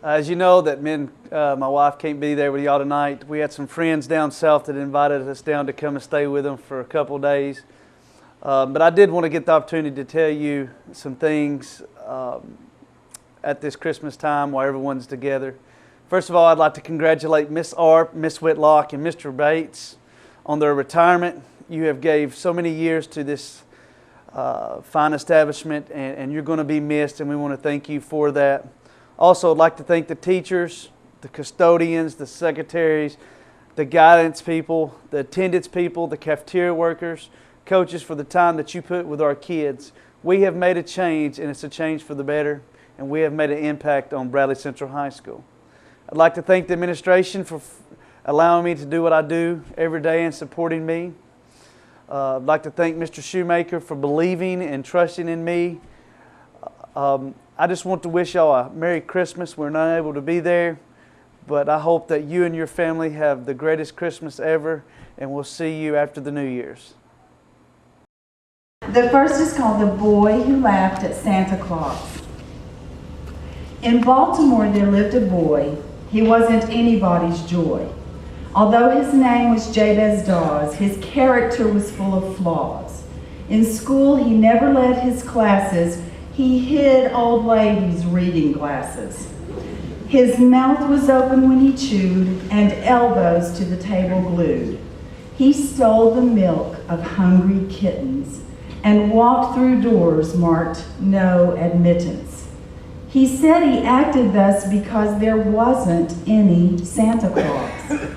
As you know, that me and my wife can't be there with y'all tonight. We had some friends down south that invited us down to come and stay with them for a couple of days. But I did want to get the opportunity to tell you some things at this Christmas time while everyone's together. First of all, I'd like to congratulate Miss Arp, Miss Whitlock, and Mr. Bates on their retirement. You have gave so many years to this fine establishment, and you're going to be missed, and we want to thank you for that. Also, I'd like to thank the teachers, the custodians, the secretaries, the guidance people, the attendance people, the cafeteria workers, coaches for the time that you put with our kids. We have made a change, and it's a change for the better, and we have made an impact on Bradley Central High School. I'd like to thank the administration for allowing me to do what I do every day and supporting me. I'd like to thank Mr. Shoemaker for believing and trusting in me. I just want to wish y'all a Merry Christmas. We're not able to be there, but I hope that you and your family have the greatest Christmas ever, and we'll see you after the New Year's. The first is called The Boy Who Laughed at Santa Claus. In Baltimore there lived a boy. He wasn't anybody's joy. Although his name was Jabez Dawes, his character was full of flaws. In school he never led his classes. He hid old ladies' reading glasses. His mouth was open when he chewed, and elbows to the table glued. He stole the milk of hungry kittens and walked through doors marked no admittance. He said he acted thus because there wasn't any Santa Claus.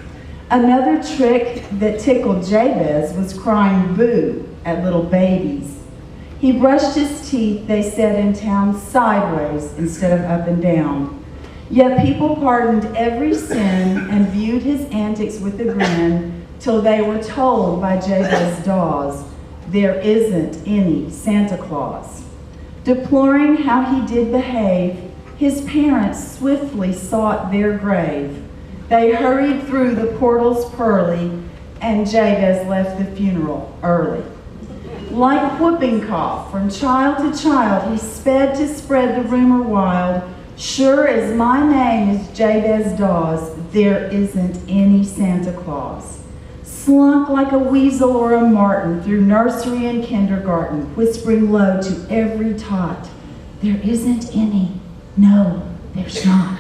Another trick that tickled Jabez was crying boo at little babies. He brushed his teeth, they said in town, sideways instead of up and down. Yet people pardoned every sin and viewed his antics with a grin till they were told by Jabez Dawes, there isn't any Santa Claus. Deploring how he did behave, his parents swiftly sought their grave. They hurried through the portals pearly, and Jabez left the funeral early. Like whooping cough, from child to child, he sped to spread the rumor wild. Sure as my name is Jabez Dawes, there isn't any Santa Claus. Slunk like a weasel or a martin through nursery and kindergarten, whispering low to every tot, there isn't any, no, there's not.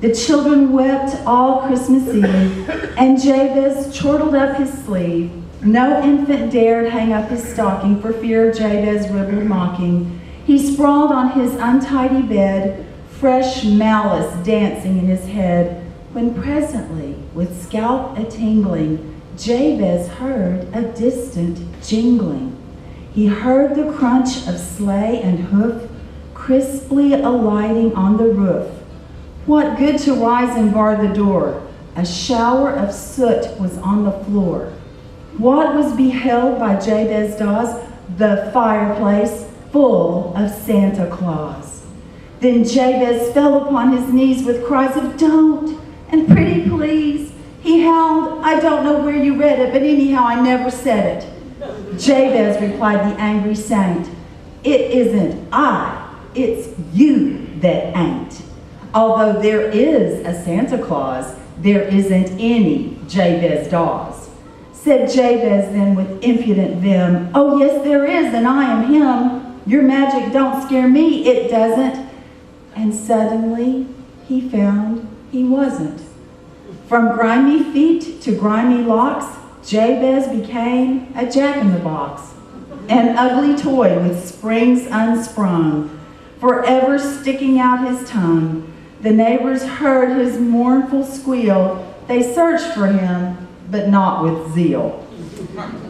The children wept all Christmas Eve, and Jabez chortled up his sleeve. No infant dared hang up his stocking for fear of Jabez ribald mocking. He sprawled on his untidy bed, fresh malice dancing in his head, when presently, with scalp a-tingling, Jabez heard a distant jingling. He heard the crunch of sleigh and hoof, crisply alighting on the roof. What good to rise and bar the door? A shower of soot was on the floor. What was beheld by Jabez Dawes? The fireplace full of Santa Claus. Then Jabez fell upon his knees with cries of don't and pretty please. He howled, I don't know where you read it, but anyhow I never said it. Jabez replied the angry saint, it isn't I, it's you that ain't. Although there is a Santa Claus, there isn't any Jabez Dawes. Said Jabez then with impudent vim, oh yes there is, and I am him. Your magic don't scare me, it doesn't. And suddenly he found he wasn't. From grimy feet to grimy locks, Jabez became a jack-in-the-box, an ugly toy with springs unsprung, forever sticking out his tongue. The neighbors heard his mournful squeal. They searched for him, but not with zeal.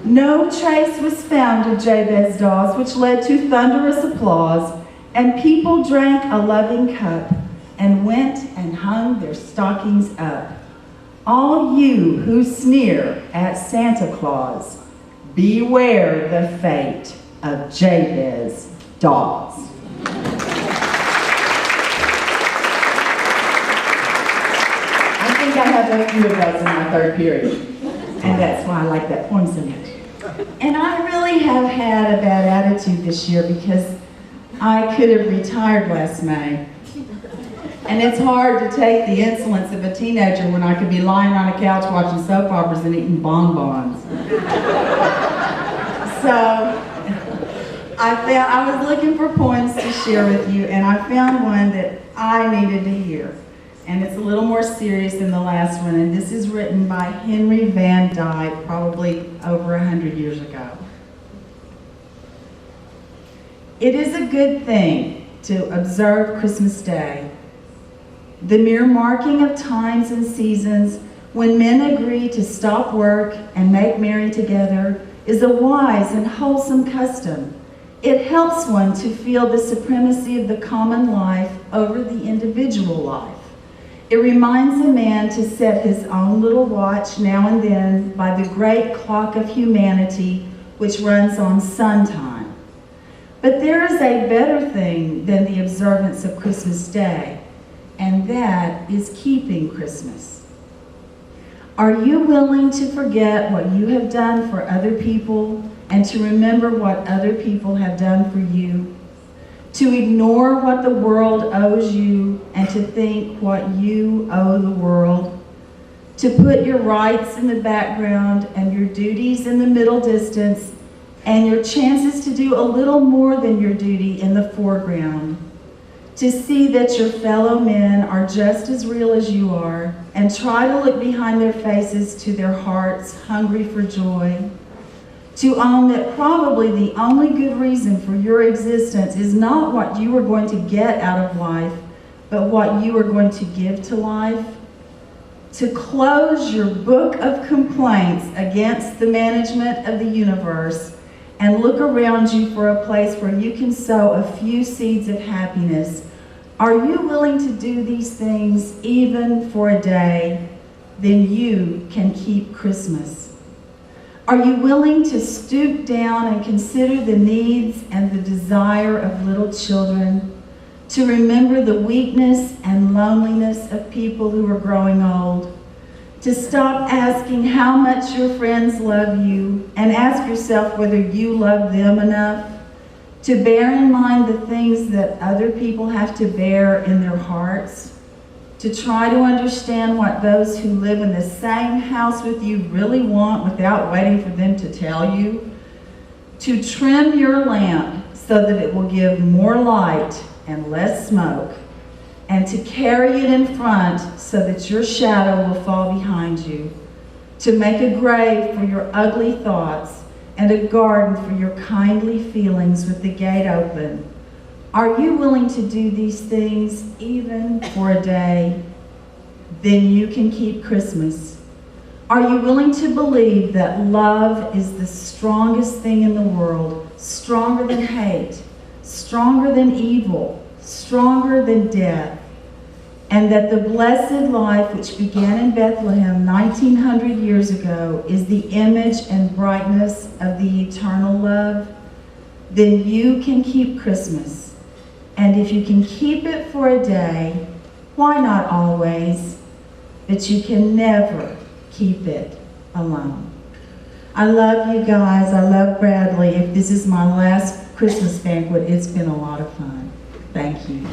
No trace was found of Jabez Dawes, which led to thunderous applause, and people drank a loving cup and went and hung their stockings up. All you who sneer at Santa Claus, beware the fate of Jabez Dawes. I think I have a few of those in my third period, and that's why I like that poem so much. And I really have had a bad attitude this year because I could have retired last May. And it's hard to take the insolence of a teenager when I could be lying on a couch watching soap operas and eating bonbons. So I was looking for poems to share with you, and I found one that I needed to hear. And it's a little more serious than the last one, and this is written by Henry Van Dyke, probably over 100 years ago. It is a good thing to observe Christmas Day, the mere marking of times and seasons when men agree to stop work and make merry together is a wise and wholesome custom. It helps one to feel the supremacy of the common life over the individual life. It reminds a man to set his own little watch now and then by the great clock of humanity which runs on sun time. But there is a better thing than the observance of Christmas Day, and that is keeping Christmas. Are you willing to forget what you have done for other people and to remember what other people have done for you? To ignore what the world owes you and to think what you owe the world? To put your rights in the background and your duties in the middle distance and your chances to do a little more than your duty in the foreground? to see that your fellow men are just as real as you are, and try to look behind their faces to their hearts hungry for joy, to own that probably the only good reason for your existence is not what you are going to get out of life, but what you are going to give to life, to close your book of complaints against the management of the universe and look around you for a place where you can sow a few seeds of happiness. Are you willing to do these things even for a day? Then you can keep Christmas. Are you willing to stoop down and consider the needs and the desire of little children? To remember the weakness and loneliness of people who are growing old? To stop asking how much your friends love you and ask yourself whether you love them enough? To bear in mind the things that other people have to bear in their hearts? To try to understand what those who live in the same house with you really want without waiting for them to tell you? To trim your lamp so that it will give more light and less smoke, and to carry it in front so that your shadow will fall behind you, to make a grave for your ugly thoughts and a garden for your kindly feelings with the gate open. Are you willing to do these things even for a day? Then you can keep Christmas. Are you willing to believe that love is the strongest thing in the world, stronger than hate, stronger than evil, stronger than death, and that the blessed life which began in Bethlehem 1900 years ago is the image and brightness of the eternal love? Then you can keep Christmas. And if you can keep it for a day, why not always? But you can never keep it alone. I love you guys. I love Bradley. If this is my last Christmas banquet, it's been a lot of fun. Thank you.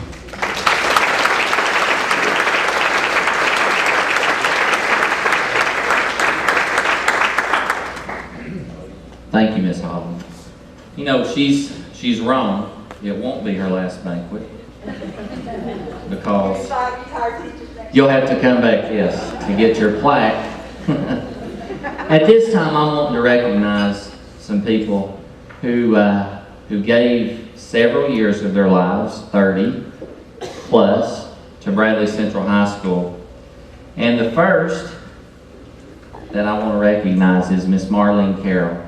Thank you, Miss Holland. You know, she's wrong. It won't be her last banquet because you'll have to come back, yes, to get your plaque. At this time, I'm wanting to recognize some people who gave several years of their lives, 30 plus, to Bradley Central High School. And the first that I want to recognize is Miss Marlene Carroll.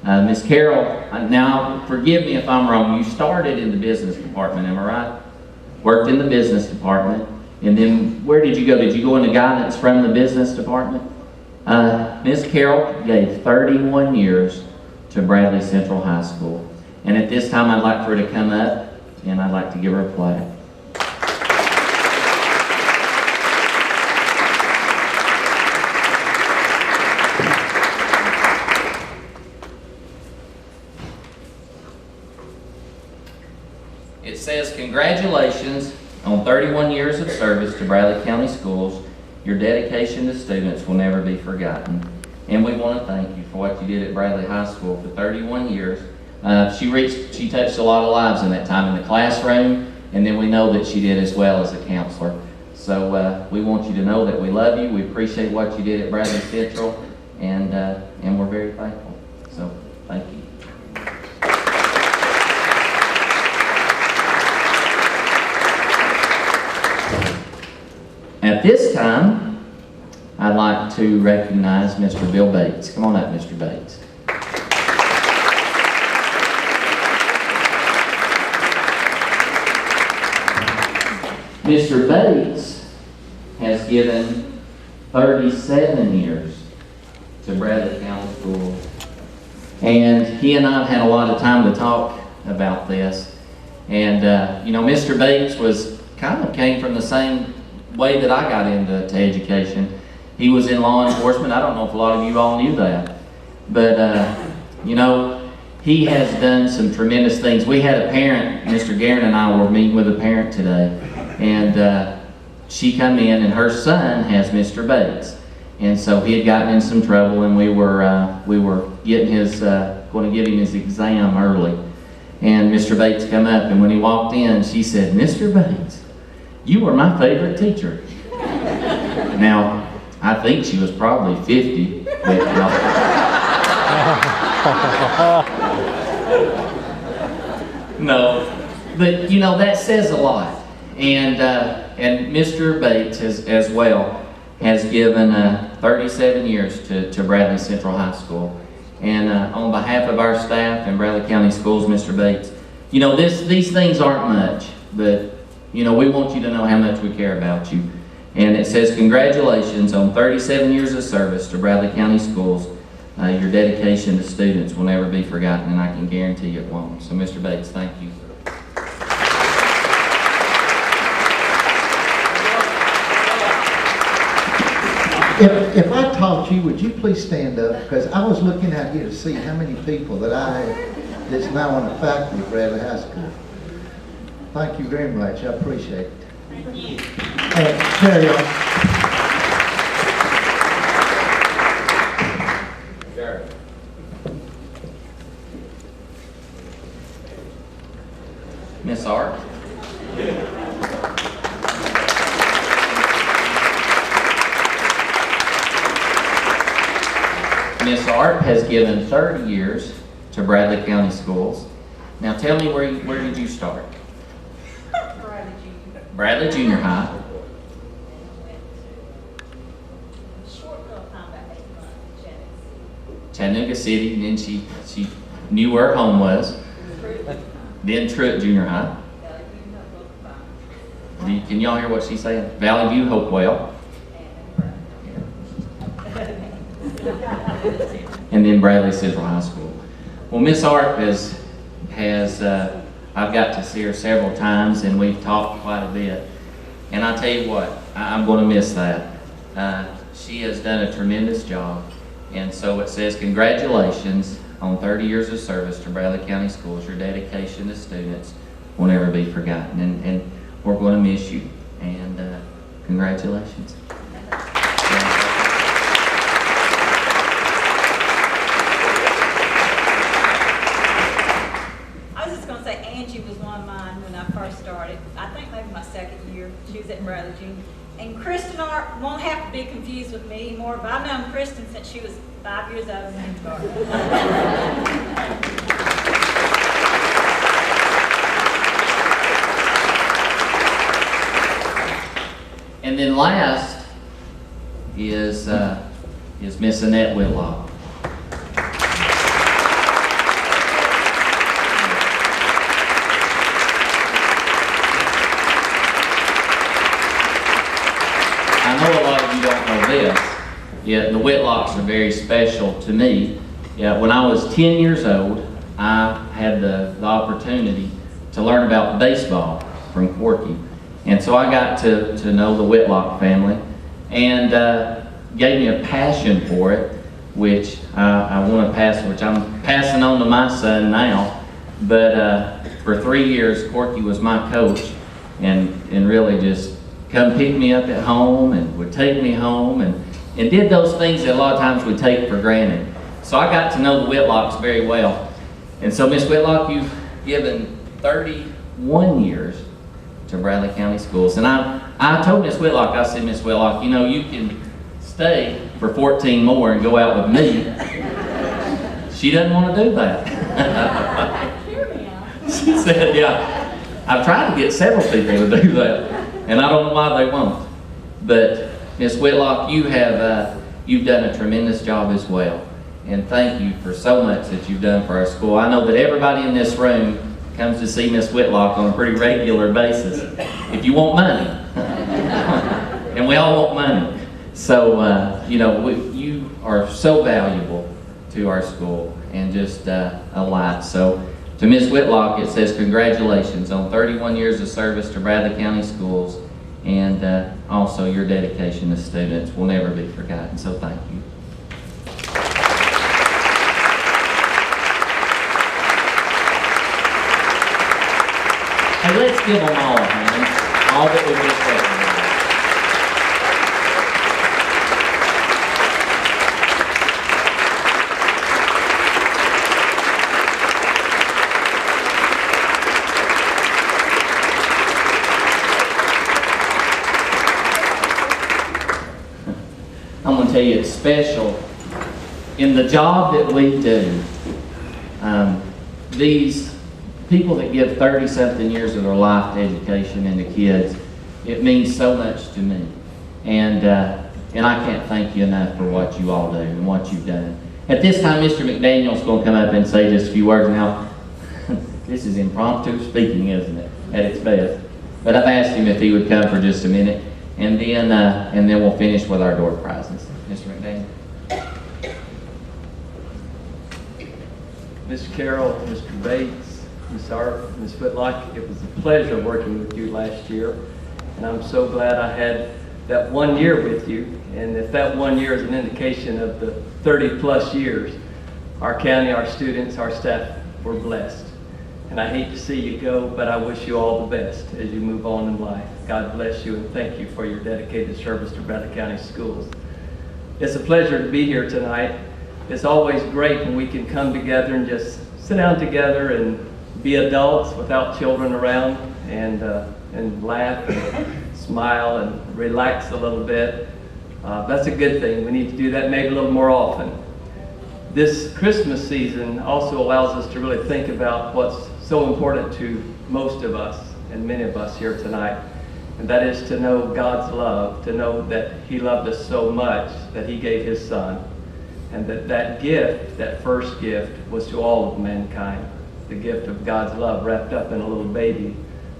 Miss Carroll, now forgive me if I'm wrong, you started in the business department, am I right? Worked in the business department, and then where did you go? Did you go into guidance from the business department? Miss Carroll gave 31 years to Bradley Central High School. And at this time I'd like for her to come up and I'd like to give her a plaque. It says, "Congratulations on 31 years of service to Bradley County Schools. Your dedication to students will never be forgotten." And we want to thank you for what you did at Bradley High School for 31 years. She touched a lot of lives in that time in the classroom, and then we know that she did as well as a counselor. So we want you to know that we love you. We appreciate what you did at Bradley Central, and we're very thankful. So thank you. At this time, I'd like to recognize Mr. Bill Bates. Come on up, Mr. Bates. Mr. Bates has given 37 years to Bradley County Schools. And he and I have had a lot of time to talk about this. And, you know, Mr. Bates came from the same way that I got into education. He was in law enforcement. I don't know if a lot of you all knew that. But, you know, he has done some tremendous things. We had a parent, Mr. Guerin and I were meeting with a parent today. And she come in and her son has Mr. Bates. And so he had gotten in some trouble and we were getting going to give him his exam early. And Mr. Bates come up, and when he walked in, she said, "Mr. Bates, you were my favorite teacher." Now, I think she was probably 50. But, no, but you know, that says a lot. And Mr. Bates as well has given 37 years to Bradley Central High School. And on behalf of our staff and Bradley County Schools, Mr. Bates, you know, these things aren't much, but you know, we want you to know how much we care about you. And it says, congratulations on 37 years of service to Bradley County Schools. Your dedication to students will never be forgotten, and I can guarantee it won't. So, Mr. Bates, thank you. If I taught you, would you please stand up? Because I was looking out here to see how many people that I have that's now on the faculty of Bradley High School. Thank you very much. I appreciate it. Thank you. Carry on. Miss Art. Miss Art has given 30 years to Bradley County Schools. Now tell me, where did you start? Bradley Junior High. Chattanooga City, and then she knew where home was. Then Truett Junior High. Can y'all hear what she's saying? Valley View, Hopewell. And then Bradley Central High School. Well, Miss Art has I've got to see her several times, and we've talked quite a bit. And I tell you what, I'm going to miss that. She has done a tremendous job. And so it says, congratulations on 30 years of service to Bradley County Schools. Your dedication to students will never be forgotten. And we're going to miss you. And congratulations. Angie was one of mine when I first started. I think maybe my second year. She was at Bradley Junior. And Kristen Art won't have to be confused with me anymore, but I've known Kristen since she was 5 years old in kindergarten. And then last is Miss Annette Whitlock. I know a lot of you don't know this, yet the Whitlocks are very special to me. Yeah, when I was 10 years old, I had the opportunity to learn about baseball from Corky. And so I got to know the Whitlock family, and gave me a passion for it, which I want to pass, which I'm passing on to my son now. But for 3 years, Corky was my coach, and really just come pick me up at home and would take me home and did those things that a lot of times we take for granted. So I got to know the Whitlocks very well. And so, Miss Whitlock, you've given 31 years to Bradley County Schools. And I told Miss Whitlock, I said, Miss Whitlock, you know, you can stay for 14 more and go out with me. She doesn't want to do that. She said, yeah, I've tried to get several people to do that, and I don't know why they won't. But Miss Whitlock, you've done a tremendous job as well. And thank you for so much that you've done for our school. I know that everybody in this room comes to see Miss Whitlock on a pretty regular basis. If you want money, and we all want money. So, you know, you are so valuable to our school and just a lot. So, to Miss Whitlock, it says congratulations on 31 years of service to Bradley County Schools, and also your dedication to students will never be forgotten. So thank you. Hey, let's give them all a hand, all that we just recognized. tell you it's special. In the job that we do, these people that give 30-something years of their life to education and to kids, it means so much to me. And I can't thank you enough for what you all do and what you've done. At this time, Mr. McDaniel's going to come up and say just a few words. Now, this is impromptu speaking, isn't it, at its best? But I've asked him if he would come for just a minute, and then we'll finish with our door prizes. Mr. McDaniel. Mr. Carroll, Mr. Bates, Ms. Art, Ms. Footlock, it was a pleasure working with you last year, and I'm so glad I had that 1 year with you. And if that 1 year is an indication of the 30-plus years, our county, our students, our staff were blessed. And I hate to see you go, but I wish you all the best as you move on in life. God bless you, and thank you for your dedicated service to Bradley County Schools. It's a pleasure to be here tonight. It's always great when we can come together and just sit down together and be adults without children around, and laugh and smile and relax a little bit. That's a good thing. We need to do that maybe a little more often. This Christmas season also allows us to really think about what's so important to most of us and many of us here tonight, and that is to know God's love, to know that He loved us so much that He gave His Son, and that gift, that first gift, was to all of mankind, the gift of God's love wrapped up in a little baby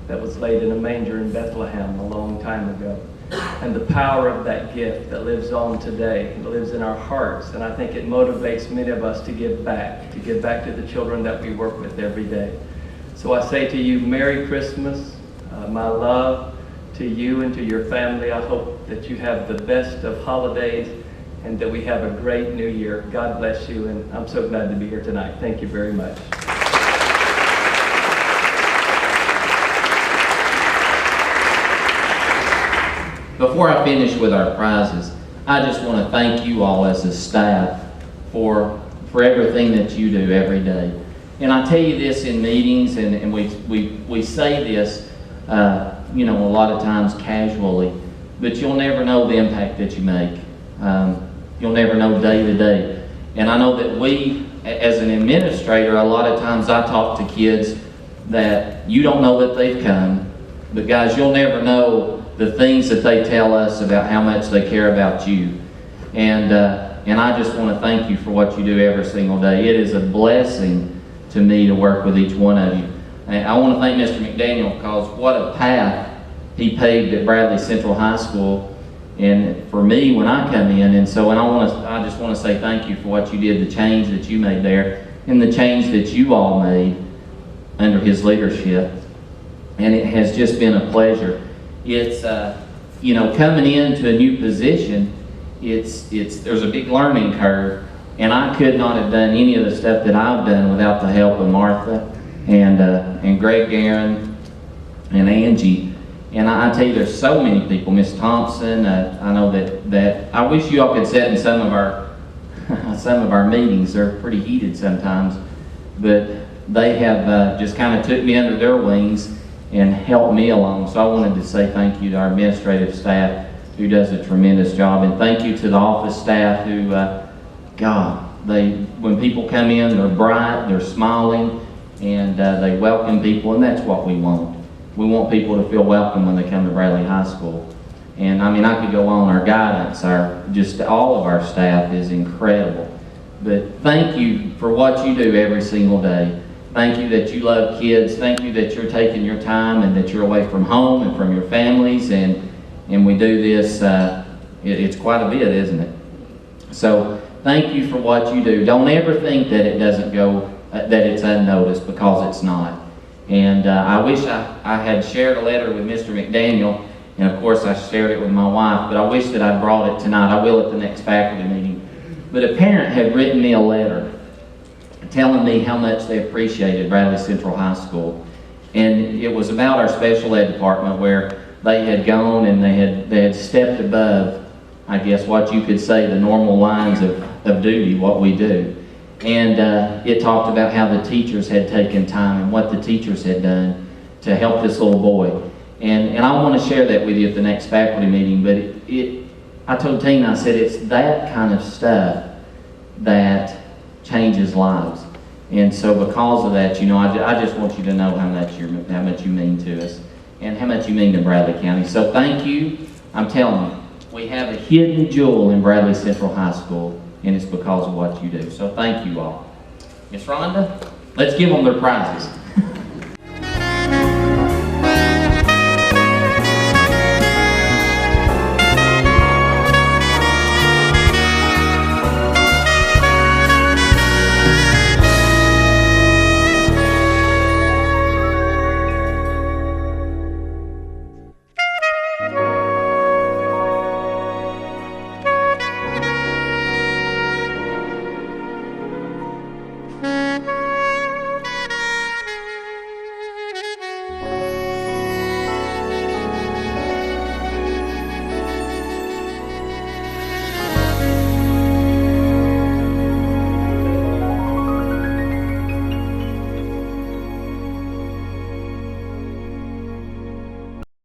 that was laid in a manger in Bethlehem a long time ago. And the power of that gift that lives on today, it lives in our hearts, and I think it motivates many of us to give back to the children that we work with every day. So I say to you, Merry Christmas, my love to you and to your family. I hope that you have the best of holidays and that we have a great new year. God bless you, and I'm so glad to be here tonight. Thank you very much. Before I finish with our prizes, I just want to thank you all as a staff for everything that you do every day. And I tell you this in meetings, and we say this, a lot of times casually, but you'll never know the impact that you make. You'll never know day to day. And I know that we, as an administrator, a lot of times I talk to kids that you don't know that they've come, but guys, you'll never know the things that they tell us about how much they care about you. And I just want to thank you for what you do every single day. It is a blessing to me to work with each one of you. And I want to thank Mr. McDaniel because what a path he paved at Bradley Central High School, and for me when I come in. And I just want to say thank you for what you did, the change that you made there, and the change that you all made under his leadership. And it has just been a pleasure. It's coming into a new position, there's a big learning curve, and I could not have done any of the stuff that I've done without the help of Martha and Greg Guerin and Angie. And I tell you, there's so many people, Miss Thompson. I know that I wish you all could sit in some of our meetings. They're pretty heated sometimes, but they have just kind of took me under their wings and help me along. So I wanted to say thank you to our administrative staff who does a tremendous job, and thank you to the office staff who, when people come in, they're bright, they're smiling, and they welcome people, and that's what we want. We want people to feel welcome when they come to Bradley High School. And I mean, I could go on. Our guidance, just all of our staff is incredible. But thank you for what you do every single day. Thank you that you love kids. Thank you that you're taking your time and that you're away from home and from your families. And we do this, it's quite a bit, isn't it? So thank you for what you do. Don't ever think that it doesn't go, that it's unnoticed, because it's not. And I wish I had shared a letter with Mr. McDaniel, and of course I shared it with my wife, but I wish that I brought it tonight. I will at the next faculty meeting. But a parent had written me a letter telling me how much they appreciated Bradley Central High School. And it was about our special ed department, where they had gone and they had stepped above, I guess what you could say, the normal lines of duty, what we do. And it talked about how the teachers had taken time and what the teachers had done to help this little boy. And I want to share that with you at the next faculty meeting, but I told Tina, I said, it's that kind of stuff that changes lives. And so because of that, you know, I just want you to know how much you mean to us and how much you mean to Bradley County. So thank you. I'm telling you, we have a hidden jewel in Bradley Central High School, and it's because of what you do. So thank you all. Miss Rhonda, let's give them their prizes.